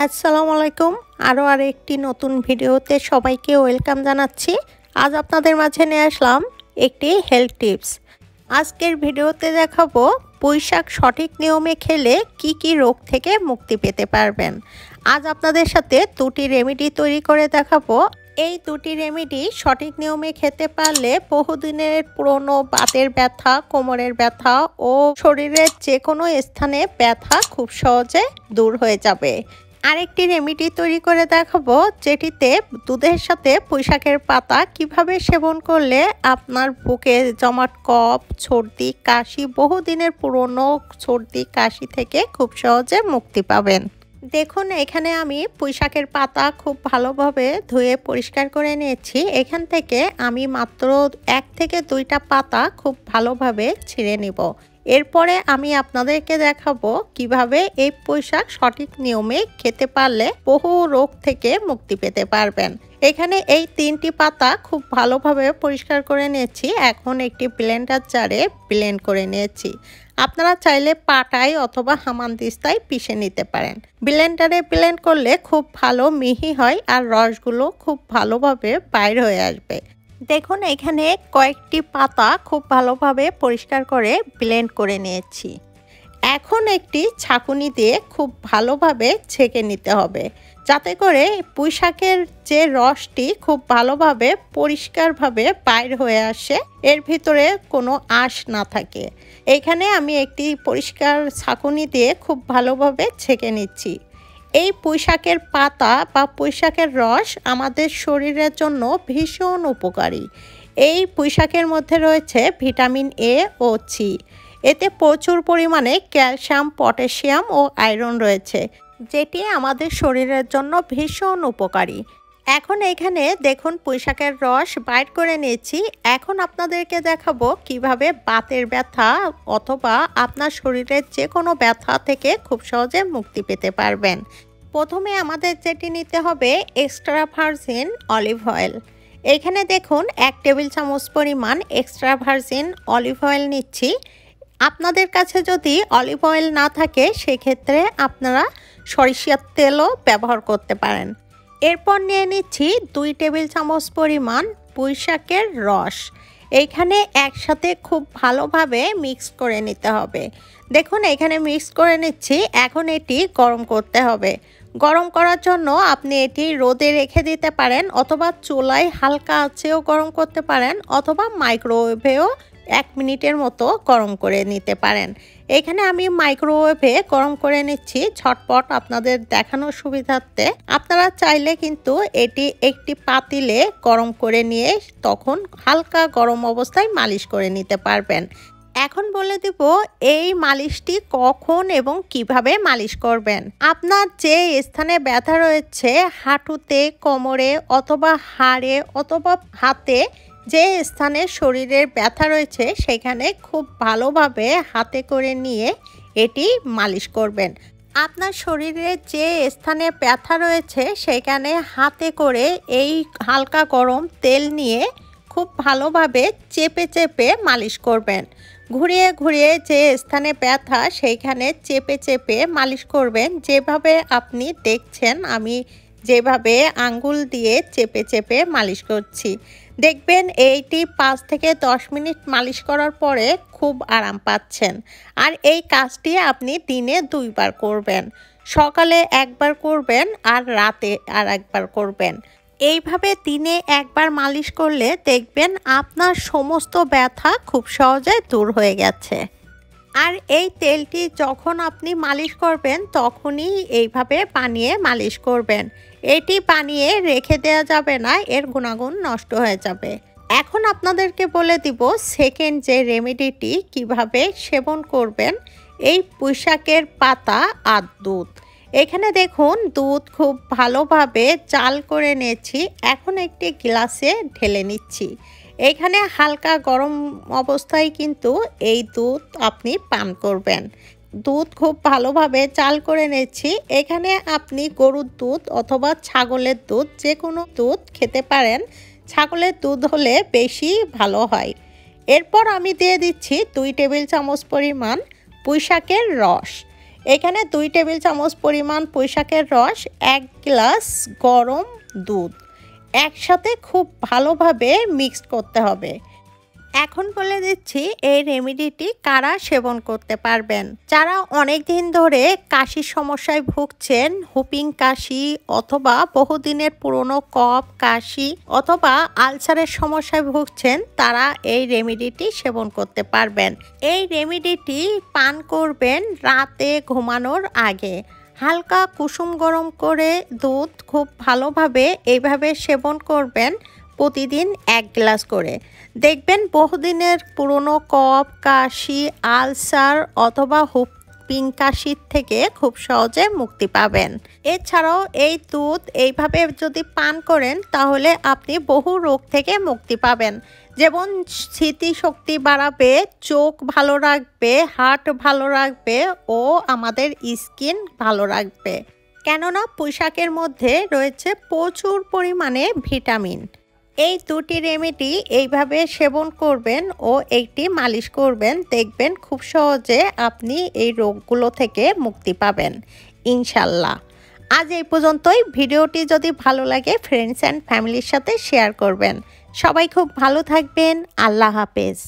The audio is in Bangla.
আসসালামু আলাইকুম। আরেকটি নতুন ভিডিওতে সবাইকে ওয়েলকাম জানাচ্ছি। আজ আপনাদের মাঝে নিয়ে আসলাম একটি হেলথ টিপস। আজকের ভিডিওতে দেখাবো পুঁইশাক সঠিক নিয়মে খেলে কি কি রোগ থেকে মুক্তি পেতে পারবেন। আজ আপনাদের সাথে দুটি রেমেডি তৈরি করে দেখাবো। এই দুটি রেমেডি সঠিক নিয়মে খেতে পারলে বহুদিনের পুরনো বাতের ব্যথা, কোমরের ব্যথা ও শরীরের যে কোনো স্থানে ব্যথা খুব সহজে দূর হয়ে যাবে। আরেকটি রেমেডি তৈরি করে দেখাবো, যেটিতে দুধের সাথে পুঁইশাকের পাতা কিভাবে সেবন করলে আপনার বুকে জমাট কফ, সর্দি, কাশি, বহুদিনের পুরনো সর্দি কাশি থেকে খুব সহজে মুক্তি পাবেন। দেখুন, এখানে আমি পুঁইশাকের পাতা খুব ভালোভাবে ধুয়ে পরিষ্কার করে নিয়েছি। এখান থেকে আমি মাত্র 1 থেকে 2টা পাতা খুব ভালোভাবে ছিঁড়ে নিব। এরপরে আমি আপনাদেরকে দেখাবো কিভাবে এই পুঁইশাক সঠিক নিয়মে খেতে পারলে বহু রোগ থেকে মুক্তি পেতে পারবেন। এখানে এই 3টি পাতা খুব ভালোভাবে পরিষ্কার করে নিয়েছি। এখন একটি ব্লেন্ডার জারে ব্লেন্ড করে নিয়েছি। আপনারা চাইলে পাটায় অথবা হামানদিস্তায় পিষে নিতে পারেন। ব্লেন্ডারে ব্লেন্ড করলে খুব ভালো মিহি হয় আর রসগুলো খুব ভালোভাবে বাইর হয়ে আসবে। দেখুন, এখানে কয়েকটি পাতা খুব ভালোভাবে পরিষ্কার করে ব্লেন্ড করে নিয়েছি। এখন একটি ছাঁকুনি দিয়ে খুব ভালোভাবে ছেঁকে নিতে হবে, যাতে করে পুঁইশাকের যে রসটি খুব ভালোভাবে পরিষ্কারভাবে বাইর হয়ে আসে, এর ভিতরে কোনো আঁশ না থাকে। এখানে আমি একটি পরিষ্কার ছাঁকুনি দিয়ে খুব ভালোভাবে ছেঁকে নিচ্ছি। এই পুঁইশাকের পাতা বা পুঁইশাকের রস আমাদের শরীরের জন্য ভীষণ উপকারী। এই পুঁইশাকের মধ্যে রয়েছে ভিটামিন এ ও সি। এতে প্রচুর পরিমাণে ক্যালসিয়াম, পটাশিয়াম ও আয়রন রয়েছে, যেটি আমাদের শরীরের জন্য ভীষণ উপকারী। এখন এখানে দেখুন পুঁইশাকের রস বাইর করে নিয়েছি। এখন আপনাদেরকে দেখাবো কিভাবে বাতের ব্যথা অথবা আপনার শরীরের যে কোনো ব্যথা থেকে খুব সহজে মুক্তি পেতে পারবেন। প্রথমে আমাদের যেটি নিতে হবে এক্সট্রা ভার্জিন অলিভ অয়েল। এখানে দেখুন 1 টেবিল চামচ পরিমাণ এক্সট্রা ভার্জিন অলিভ অয়েল নিচ্ছি। আপনাদের কাছে যদি অলিভ অয়েল না থাকে, সেক্ষেত্রে আপনারা সরিষার তেলও ব্যবহার করতে পারেন। এরপর নিয়ে নিচ্ছি 2 টেবিল চামচ পরিমাণ পুঁইশাকের রস। এইখানে একসাথে খুব ভালোভাবে মিক্স করে নিতে হবে। দেখুন, এখানে মিক্স করে নিচ্ছি। এখন এটি গরম করতে হবে। গরম করার জন্য আপনি এটি রোদে রেখে দিতে পারেন, অথবা চুলায় হালকা আঁচেও গরম করতে পারেন, অথবা মাইক্রোওয়েভেও 1 মিনিটের মতো গরম করে নিতে পারেন। এখানে আমি মাইক্রোওয়েভে গরম করে নিচ্ছি ঝটপট আপনাদের দেখানোর সুবিধার্থে। আপনারা চাইলে কিন্তু এটি একটি পাতিলে গরম করে নিয়ে তখন হালকা গরম অবস্থায় মালিশ করে নিতে পারবেন। এখন বলে দিব এই মালিশটি কখন এবং কিভাবে মালিশ করবেন। আপনার যে স্থানে ব্যথা রয়েছে, হাঁটুতে, কোমরে অথবা হাড়ে অথবা হাতে, যে স্থানে শরীরের ব্যথা রয়েছে সেখানে খুব ভালোভাবে হাতে করে নিয়ে এটি মালিশ করবেন। আপনার শরীরে যে স্থানে ব্যথা রয়েছে সেখানে হাতে করে এই হালকা গরম তেল নিয়ে খুব ভালোভাবে চেপে চেপে মালিশ করবেন। ঘুরিয়ে ঘুরিয়ে যে স্থানে ব্যথা সেইখানে চেপে চেপে মালিশ করবেন। যেভাবে আপনি দেখছেন আমি যেভাবে আঙ্গুল দিয়ে চেপে চেপে মালিশ করছি, দেখবেন এইটি 5 থেকে 10 মিনিট মালিশ করার পরে খুব আরাম পাচ্ছেন। আর এই কাজটি আপনি দিনে 2 বার করবেন। সকালে 1 বার করবেন আর রাতে আর 1 বার করবেন। এইভাবে দিনে 1 বার মালিশ করলে দেখবেন আপনার সমস্ত ব্যথা খুব সহজে দূর হয়ে গেছে। আর এই তেলটি যখন আপনি মালিশ করবেন তখনই এইভাবে বানিয়ে মালিশ করবেন। এটি বানিয়ে রেখে দেওয়া যাবে না, এর গুণাগুণ নষ্ট হয়ে যাবে। এখন আপনাদেরকে বলে দিব সেকেন্ড যে রেমেডিটি কিভাবে সেবন করবেন। এই পুঁইশাকের পাতা আর দুধ। এখানে দেখুন দুধ খুব ভালোভাবে জাল করে নিয়েছি। এখন একটি গ্লাসে ঢেলে নিচ্ছি। এখানে হালকা গরম অবস্থায় কিন্তু এই দুধ আপনি পান করবেন। দুধ খুব ভালোভাবে জাল করে নিচ্ছি। এখানে আপনি গরুর দুধ অথবা ছাগলের দুধ, যে কোনো দুধ খেতে পারেন। ছাগলের দুধ হলে বেশি ভালো হয়। এরপর আমি দিয়ে দিচ্ছি 2 টেবিল চামচ পরিমাণ পুঁইশাকের রস। এখানে 2 টেবিল চামচ পরিমাণ পুঁইশাকের রস, 1 গ্লাস গরম দুধ একসাথে খুব ভালোভাবে মিক্স করতে হবে। এখন বলে দিচ্ছি এই রেমেডিটি কারা সেবন করতে পারবেন। যারা অনেক দিন ধরে কাশির সমস্যায় ভুগছেন, হুপিং কাশি অথবা বহুদিনের পুরনো কফ কাশি অথবা আলসারের সমস্যায় ভুগছেন, তারা এই রেমেডিটি সেবন করতে পারবেন। এই রেমেডিটি পান করবেন রাতে ঘুমানোর আগে। হালকা কুসুম গরম করে দুধ খুব ভালোভাবে এইভাবে সেবন করবেন প্রতিদিন 1 গ্লাস করে। দেখবেন বহুদিনের পুরনো কফ কাশি আলসার অথবা হুপিং কাশির থেকে খুব সহজে মুক্তি পাবেন। এছাড়াও এই দুধ এইভাবে যদি পান করেন তাহলে আপনি বহু রোগ থেকে মুক্তি পাবেন, যেমন স্মৃতিশক্তি বাড়াবে, চোখ ভালো রাখবে, হার্ট ভালো রাখবে ও আমাদের স্কিন ভালো রাখবে। কেননা পুঁইশাকের মধ্যে রয়েছে প্রচুর পরিমাণে ভিটামিন। এই 2টি রেমেডি এইভাবে সেবন করবেন ও একটি মালিশ করবেন, দেখবেন খুব সহজে আপনি এই রোগগুলো থেকে মুক্তি পাবেন ইনশাল্লাহ। আজ এই পর্যন্তই। ভিডিওটি যদি ভালো লাগে ফ্রেন্ডস অ্যান্ড ফ্যামিলির সাথে শেয়ার করবেন। সবাই খুব ভালো থাকবেন। আল্লাহ হাফেজ।